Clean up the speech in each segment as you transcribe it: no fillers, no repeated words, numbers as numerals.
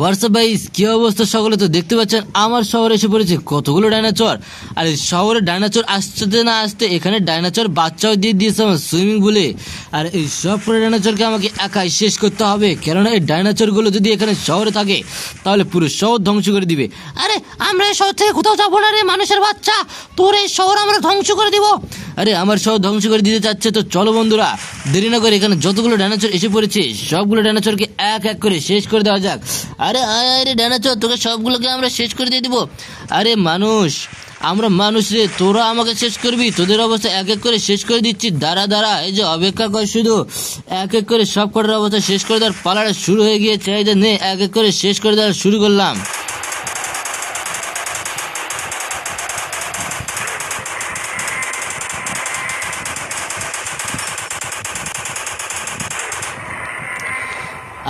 WhatsApp guys, কি অবস্থা সকলে? তো দেখতে পাচ্ছেন আমার শহরে এসে পড়েছে কতগুলো ডাইনোসর। আর এই শহরে ডাইনোসর আসতে না আসতে এখানে ডাইনোসর বাচ্চাও দিয়ে দিয়েছে আমার সুইমিং পুলে। আর এই সব করে ডাইনোসরকে আমাকে একাই শেষ করতে হবে, কেননা এই ডাইনোসরগুলো যদি এখানে শহরে থাকে তাহলে পুরো শহর ধ্বংস করে দিবে। আরে আমরা এই শহর থেকে কোথাও যাবো না রে মানুষের বাচ্চা, তোর এই শহর আমরা ধ্বংস করে দিব। আরে আমার শহর ধ্বংস করে দিতে চাচ্ছে তো চলো বন্ধুরা, দেরি না করে এখানে যতগুলো ডাইনোসর এসে পড়েছে সবগুলো ডাইনোসরকে এক এক করে শেষ করে দেওয়া যাক। আরে আয় আয় রে ডাইনোসর, তোকে সবগুলোকে আমরা শেষ করে দিয়ে দিব। আরে মানুষ, আমরা মানুষ রে, তোরা আমাকে শেষ করবি? তোদের অবস্থা এক এক করে শেষ করে দিচ্ছি। দাঁড়া দাঁড়া, এই যে অপেক্ষা কর, শুধু এক এক করে সব কটার অবস্থা শেষ করে দেওয়ার পালাটা শুরু হয়ে গিয়েছে। এই যে নে, এক এক করে শেষ করে দেওয়া শুরু করলাম।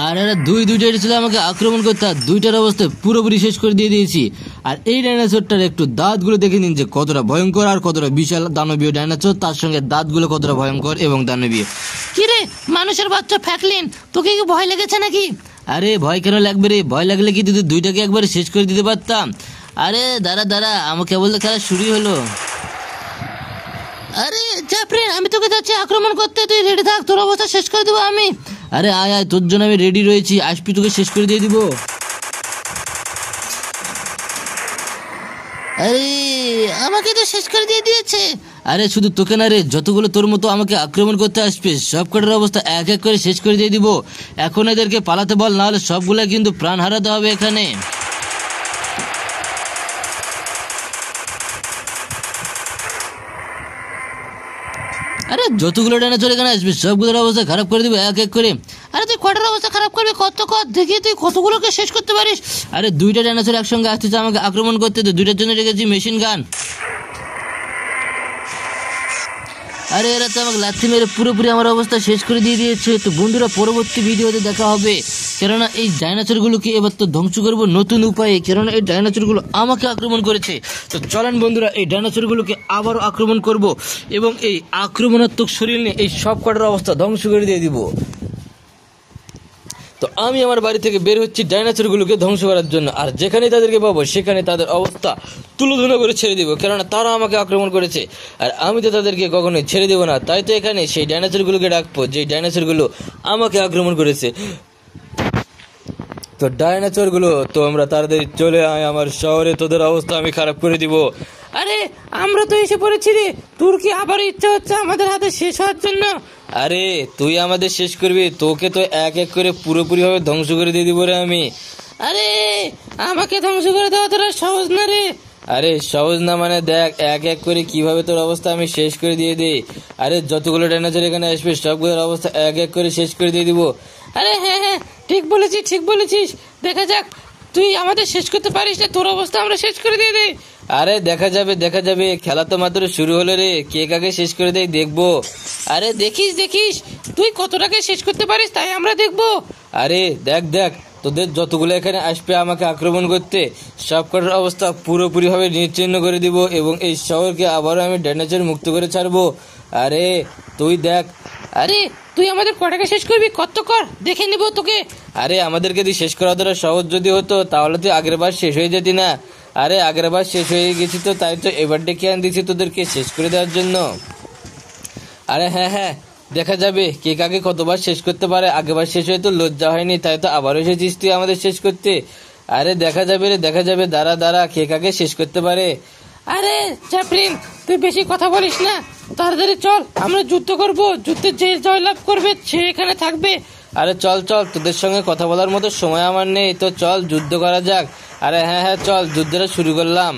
আর এরা দুইটা ছিল আমাকে আক্রমণ করতে, আর দুইটার অবস্থা পুরোপুরি শেষ করে দিয়ে দিয়েছি। আর এই ডাইনোসরটার একটু দাঁতগুলো দেখে নিন যে কতটা ভয়ঙ্কর আর কতটা বিশাল দানবীয় ডাইনোসর, তার সঙ্গে দাঁতগুলো কতটা ভয়ঙ্কর এবং দানবীয়। কি রে মানুষের বাচ্চা ফ্যাকলিন, তোকে কি ভয় লেগেছে নাকি? আরে ভয় কেন লাগবে রে? ভয় লাগলে কি তুই দুইটাকে একবারে শেষ করে দিতে পারতাম। আরে দাঁড়া দাঁড়া, আমার কেবল তো খেলা শুরুই হলো। আরে চ্যাপ্রেন, আমি তোকে যাচ্ছি আক্রমণ করতে, তুই রেডি থাক, তোর অবস্থা শেষ করে দেবো আমি। আরে আয় আয়, তোর জন্য আমি রেডি রয়েছি, আসবি, তোকে শেষ করে দিয়ে দিব। আরে আমাকে তো শেষ করে দিয়ে দিয়েছে। আরে শুধু তোকে না রে, যতগুলো তোর মতো আমাকে আক্রমণ করতে আসবে সব কটার অবস্থা এক এক করে শেষ করে দিয়ে দিব। এখন এদেরকে পালাতে বল, না হলে সবগুলা কিন্তু প্রাণ হারাতে হবে এখানে। আরে যতগুলো ডাইনোসর এখানে আসবে সবগুলোর অবস্থা খারাপ করে দিবে এক এক করে। আরে তুই কটার অবস্থা খারাপ করবি? কত দেখি তুই কতগুলোকে শেষ করতে পারিস। আরে দুইটা ডাইনোসর একসঙ্গে আসতেছে আমাকে আক্রমণ করতে, তো দুইটার জন্য রেখেছি মেশিন গান। আরে এরা তো আমাকে লাথি মেরে পুরোপুরি আমার অবস্থা শেষ করে দিয়ে দিয়েছে। তো বন্ধুরা, পরবর্তী ভিডিওতে দেখা হবে, কেননা এই ডাইনোসরগুলোকে এবার তো ধ্বংস করবো নতুন উপায়ে, কেননা এই ডাইনোসরগুলো আমাকে আক্রমণ করেছে। তো চলেন বন্ধুরা, এই ডাইনোসরগুলোকে আবারও আক্রমণ করব এবং এই আক্রমণাত্মক শরীর নিয়ে এই সব কটার অবস্থা ধ্বংস করে দিয়ে দিব। তো আমি আমার বাড়ি থেকে বের হচ্ছি ডাইনোসরগুলোকে ধ্বংস করার জন্য, আর যেখানে তাদেরকে পাবো সেখানে তাদের অবস্থা তুলোধুলো করে ছেড়ে দিব, কেননা তারা আমাকে আক্রমণ করেছে আর আমি তো তাদেরকে কখনোই ছেড়ে দেবো না। তাই তো এখানে সেই ডাইনোসরগুলোকে ডাকবো যে ডাইনোসরগুলো আমাকে আক্রমণ করেছে। তো ডাইনোসরগুলো, তো আমরা তাড়াতাড়ি চলে আয় আমার শহরে, তোদের অবস্থা আমি খারাপ করে দিব। আরে আমরা তো এসে পড়েছি রে, তোর কি আবার ইচ্ছা হচ্ছে আমাদের হাতে শেষ হওয়ার জন্য? আরে তুই আমাদের শেষ করবি? তোকে তো এক এক করে পুরোপুরি ভাবে ধ্বংস করে দিয়ে দিব রে আমি। আরে আমাকে ধ্বংস করে দেওয়া তোরা সহজ না রে। আরে সহজ না মানে দেখ এক এক করে কিভাবে তোর অবস্থা আমি শেষ করে দিয়ে দিই। আরে যতগুলো ডাইনোসর এখানে আসবে সবগুলোর অবস্থা এক এক করে শেষ করে দিয়ে দিব। আরে হ্যাঁ হ্যাঁ, ঠিক বলেছিস, দেখা যাক তুই আমাদের শেষ করতে পারিস না, তোর অবস্থা আমরা শেষ করে দিয়ে দিই। আরে দেখা যাবে, খেলা তো মাত্র শুরু হলো রে, কে কাকে শেষ করে দেয় দেখবো। আরে দেখিস তুই কতটাকে শেষ করতে পারিস, তাই আমরা দেখবো। আরে দেখ তোদের যতগুলো এখানে আসবে আমাকে আক্রমণ করতে সব কটার অবস্থা পুরোপুরি ভাবে নিশ্চিহ্ন করে দিব এবং এই শহরকে আবারও আমি ডাইনোসর মুক্ত করে ছাড়বো। আরে তুই দেখ। আরে তুই আমাদের কটাকে শেষ করবি? কত কর, দেখে নিব তোকে। আরে আমাদেরকে তুই শেষ করা তোরা সহজ যদি হতো তাহলে তুই আগের বার শেষ হয়ে যেতি না। আরে আগের বার শেষ হয়ে গেছি তো, তাই তো এবার ডেকে আন দিয়েছি তোদেরকে শেষ করে দেওয়ার জন্য। আরে হ্যাঁ, দেখা যাবে কে কাকে কতবার শেষ করতে পারে। আগেবার শেষ হয়ে তো লজ্জা হয়নি, তাই তো আবার এসেছিস তুই আমাদের শেষ করতে। আরে দেখা যাবে, দাঁড়া কে কাকে শেষ করতে পারে। আরে চ্যাপ্লিন, তুই বেশি কথা বলিস না, তাড়াতাড়ি চল, আমরা যুদ্ধ করব, যুদ্ধে যে জয়লাভ করবে সে এখানে থাকবে। আরে চল, তোদের সঙ্গে কথা বলার মতো সময় আমার নেই, তো চল যুদ্ধ করা যাক। আরে হ্যাঁ চল, যুদ্ধটা শুরু করলাম।